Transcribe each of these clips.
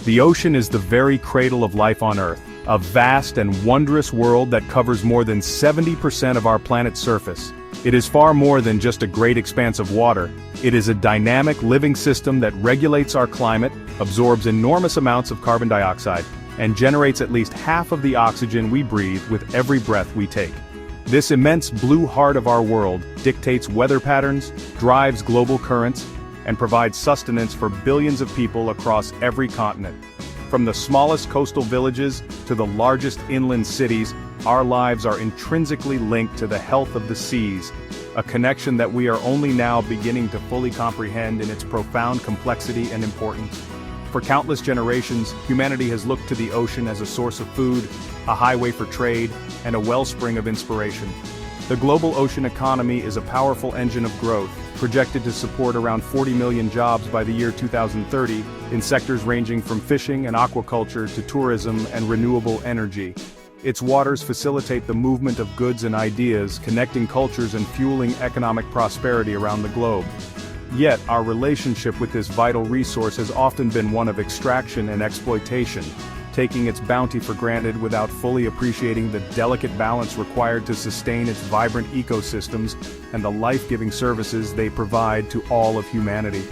The ocean is the very cradle of life on Earth, a vast and wondrous world that covers more than 70% of our planet's surface. It is far more than just a great expanse of water. It is a dynamic living system that regulates our climate, absorbs enormous amounts of carbon dioxide, and generates at least half of the oxygen we breathe with every breath we take. This immense blue heart of our world dictates weather patterns, drives global currents, and provides sustenance for billions of people across every continent. From the smallest coastal villages to the largest inland cities, our lives are intrinsically linked to the health of the seas, a connection that we are only now beginning to fully comprehend in its profound complexity and importance. For countless generations, humanity has looked to the ocean as a source of food, a highway for trade, and a wellspring of inspiration. The global ocean economy is a powerful engine of growth, projected to support around 40 million jobs by the year 2030, in sectors ranging from fishing and aquaculture to tourism and renewable energy. Its waters facilitate the movement of goods and ideas, connecting cultures and fueling economic prosperity around the globe. Yet, our relationship with this vital resource has often been one of extraction and exploitation, taking its bounty for granted without fully appreciating the delicate balance required to sustain its vibrant ecosystems and the life-giving services they provide to all of humanity.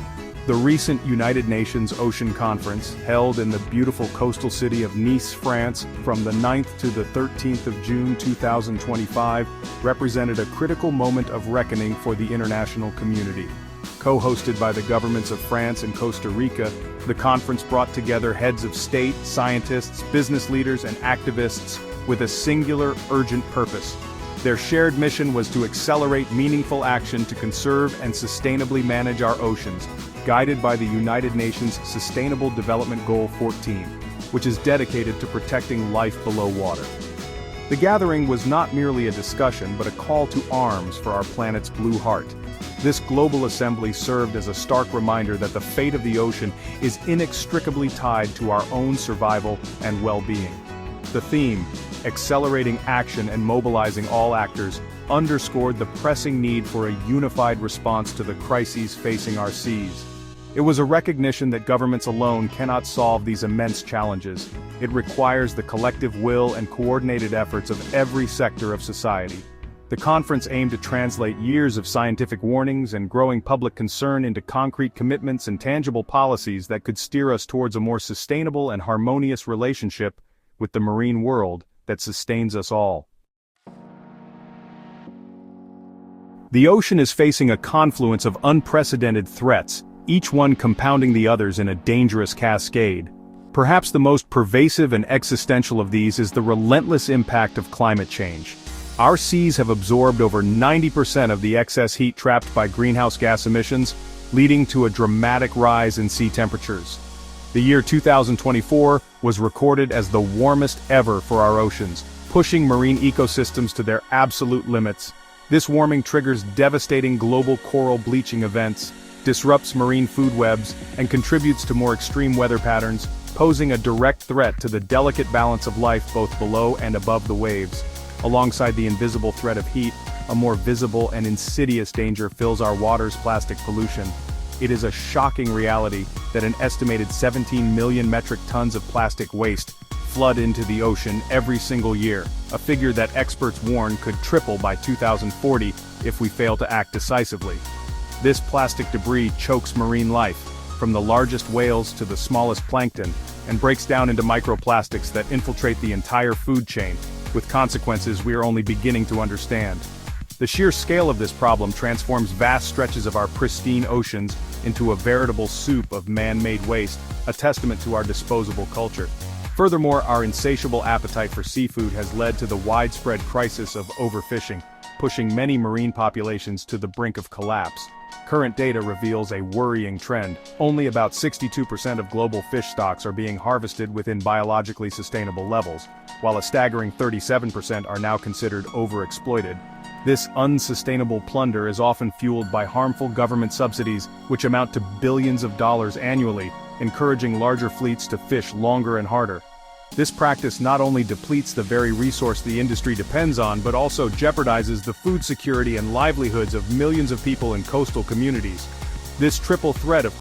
The recent United Nations Ocean Conference, held in the beautiful coastal city of Nice, France, from the 9th to the 13th of June 2025, represented a critical moment of reckoning for the international community. Co-hosted by the governments of France and Costa Rica, the conference brought together heads of state, scientists, business leaders, and activists with a singular, urgent purpose. Their shared mission was to accelerate meaningful action to conserve and sustainably manage our oceans, guided by the United Nations Sustainable Development Goal 14, which is dedicated to protecting life below water. The gathering was not merely a discussion but a call to arms for our planet's blue heart. This global assembly served as a stark reminder that the fate of the ocean is inextricably tied to our own survival and well-being. The theme, accelerating action and mobilizing all actors, underscored the pressing need for a unified response to the crises facing our seas. It was a recognition that governments alone cannot solve these immense challenges. It requires the collective will and coordinated efforts of every sector of society. The conference aimed to translate years of scientific warnings and growing public concern into concrete commitments and tangible policies that could steer us towards a more sustainable and harmonious relationship with the marine world that sustains us all. The ocean is facing a confluence of unprecedented threats, each one compounding the others in a dangerous cascade. Perhaps the most pervasive and existential of these is the relentless impact of climate change. Our seas have absorbed over 90% of the excess heat trapped by greenhouse gas emissions, leading to a dramatic rise in sea temperatures. The year 2024 was recorded as the warmest ever for our oceans, pushing marine ecosystems to their absolute limits. This warming triggers devastating global coral bleaching events, disrupts marine food webs, and contributes to more extreme weather patterns, posing a direct threat to the delicate balance of life both below and above the waves. Alongside the invisible threat of heat, a more visible and insidious danger fills our waters: plastic pollution. It is a shocking reality that an estimated 17 million metric tons of plastic waste flood into the ocean every single year, a figure that experts warn could triple by 2040 if we fail to act decisively. This plastic debris chokes marine life, from the largest whales to the smallest plankton, and breaks down into microplastics that infiltrate the entire food chain, with consequences we are only beginning to understand. The sheer scale of this problem transforms vast stretches of our pristine oceans into a veritable soup of man-made waste, a testament to our disposable culture. Furthermore, our insatiable appetite for seafood has led to the widespread crisis of overfishing, pushing many marine populations to the brink of collapse. Current data reveals a worrying trend. Only about 62% of global fish stocks are being harvested within biologically sustainable levels, while a staggering 37% are now considered overexploited. This unsustainable plunder is often fueled by harmful government subsidies, which amount to billions of dollars annually, encouraging larger fleets to fish longer and harder. This practice not only depletes the very resource the industry depends on, but also jeopardizes the food security and livelihoods of millions of people in coastal communities. This triple threat of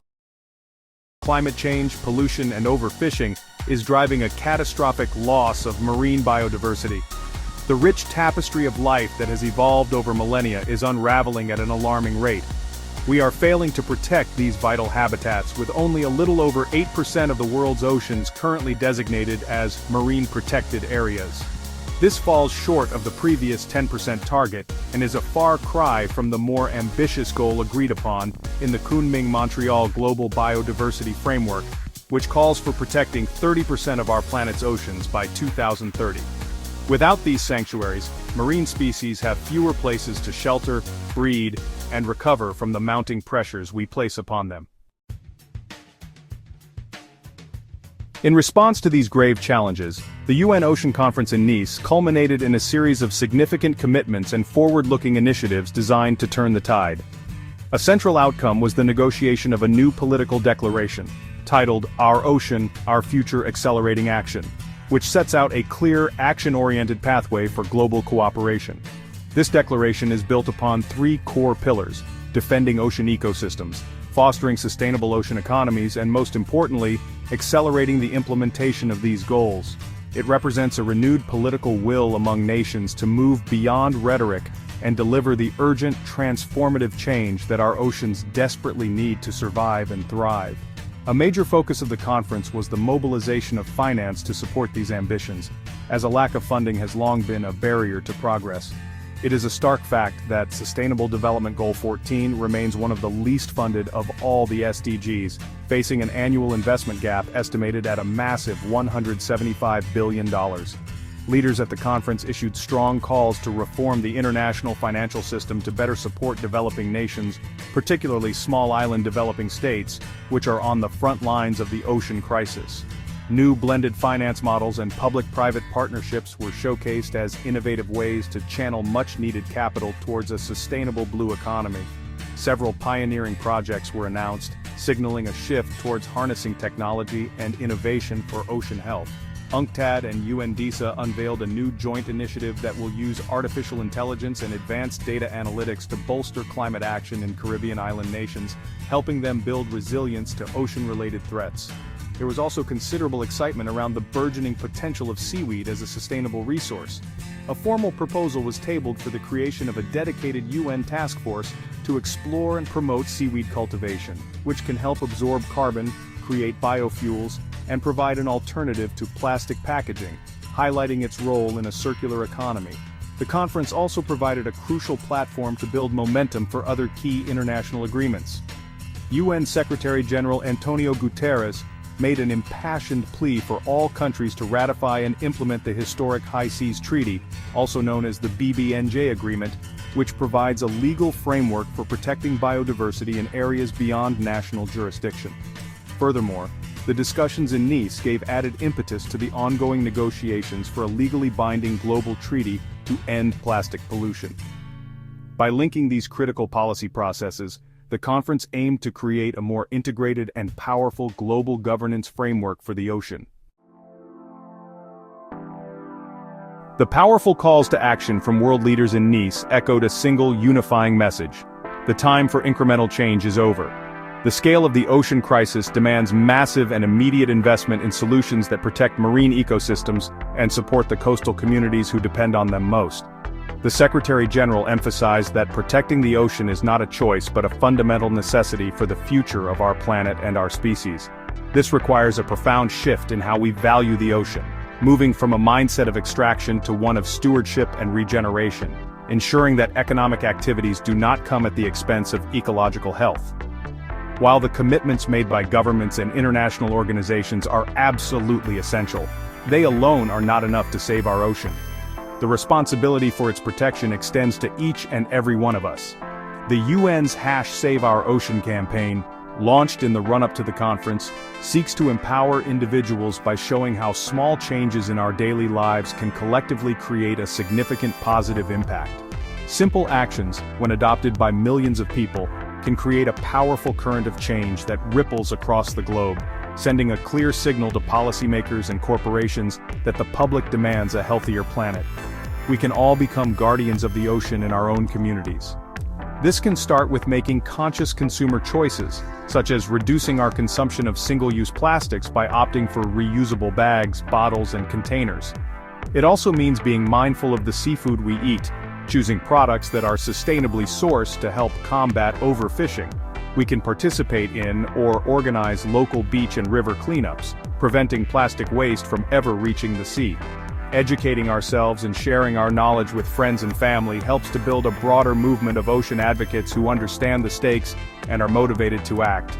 climate change, pollution, and overfishing is driving a catastrophic loss of marine biodiversity. The rich tapestry of life that has evolved over millennia is unraveling at an alarming rate. We are failing to protect these vital habitats, with only a little over 8% of the world's oceans currently designated as marine protected areas. This falls short of the previous 10% target and is a far cry from the more ambitious goal agreed upon in the Kunming-Montreal Global Biodiversity Framework, which calls for protecting 30% of our planet's oceans by 2030. Without these sanctuaries, marine species have fewer places to shelter, breed, and recover from the mounting pressures we place upon them. In response to these grave challenges, the UN Ocean Conference in Nice culminated in a series of significant commitments and forward-looking initiatives designed to turn the tide. A central outcome was the negotiation of a new political declaration, titled Our Ocean, Our Future Accelerating Action, which sets out a clear, action-oriented pathway for global cooperation. This declaration is built upon three core pillars: defending ocean ecosystems, fostering sustainable ocean economies, and most importantly, accelerating the implementation of these goals. It represents a renewed political will among nations to move beyond rhetoric and deliver the urgent, transformative change that our oceans desperately need to survive and thrive. A major focus of the conference was the mobilization of finance to support these ambitions, as a lack of funding has long been a barrier to progress. It is a stark fact that Sustainable Development Goal 14 remains one of the least funded of all the SDGs, facing an annual investment gap estimated at a massive $175 billion. Leaders at the conference issued strong calls to reform the international financial system to better support developing nations, particularly small island developing states, which are on the front lines of the ocean crisis. New blended finance models and public-private partnerships were showcased as innovative ways to channel much-needed capital towards a sustainable blue economy. Several pioneering projects were announced, signaling a shift towards harnessing technology and innovation for ocean health. UNCTAD and UNDESA unveiled a new joint initiative that will use artificial intelligence and advanced data analytics to bolster climate action in Caribbean island nations, helping them build resilience to ocean-related threats. There was also considerable excitement around the burgeoning potential of seaweed as a sustainable resource. A formal proposal was tabled for the creation of a dedicated UN task force to explore and promote seaweed cultivation, which can help absorb carbon, create biofuels, and provide an alternative to plastic packaging, highlighting its role in a circular economy. The conference also provided a crucial platform to build momentum for other key international agreements. UN Secretary-General Antonio Guterres made an impassioned plea for all countries to ratify and implement the historic High Seas Treaty, also known as the BBNJ Agreement, which provides a legal framework for protecting biodiversity in areas beyond national jurisdiction. Furthermore, the discussions in Nice gave added impetus to the ongoing negotiations for a legally binding global treaty to end plastic pollution. By linking these critical policy processes, the conference aimed to create a more integrated and powerful global governance framework for the ocean. The powerful calls to action from world leaders in Nice echoed a single unifying message: the time for incremental change is over. The scale of the ocean crisis demands massive and immediate investment in solutions that protect marine ecosystems and support the coastal communities who depend on them most. The Secretary-General emphasized that protecting the ocean is not a choice but a fundamental necessity for the future of our planet and our species. This requires a profound shift in how we value the ocean, moving from a mindset of extraction to one of stewardship and regeneration, ensuring that economic activities do not come at the expense of ecological health. While the commitments made by governments and international organizations are absolutely essential, they alone are not enough to save our ocean. The responsibility for its protection extends to each and every one of us. The UN's Save Our Ocean campaign, launched in the run-up to the conference, seeks to empower individuals by showing how small changes in our daily lives can collectively create a significant positive impact. Simple actions, when adopted by millions of people, can create a powerful current of change that ripples across the globe, sending a clear signal to policymakers and corporations that the public demands a healthier planet. We can all become guardians of the ocean in our own communities. This can start with making conscious consumer choices, such as reducing our consumption of single-use plastics by opting for reusable bags, bottles, and containers. It also means being mindful of the seafood we eat, choosing products that are sustainably sourced to help combat overfishing. We can participate in or organize local beach and river cleanups, preventing plastic waste from ever reaching the sea. Educating ourselves and sharing our knowledge with friends and family helps to build a broader movement of ocean advocates who understand the stakes and are motivated to act.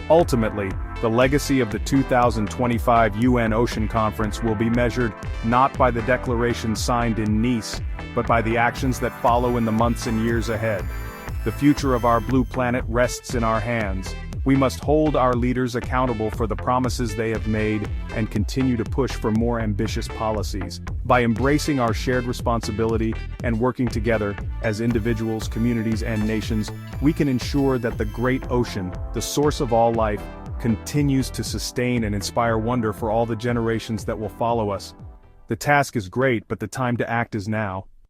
Ultimately, the legacy of the 2025 UN Ocean Conference will be measured not by the declarations signed in Nice, but by the actions that follow in the months and years ahead. The future of our blue planet rests in our hands. We must hold our leaders accountable for the promises they have made and continue to push for more ambitious policies. By embracing our shared responsibility and working together, as individuals, communities, and nations, we can ensure that the great ocean, the source of all life, continues to sustain and inspire wonder for all the generations that will follow us. The task is great, but the time to act is now.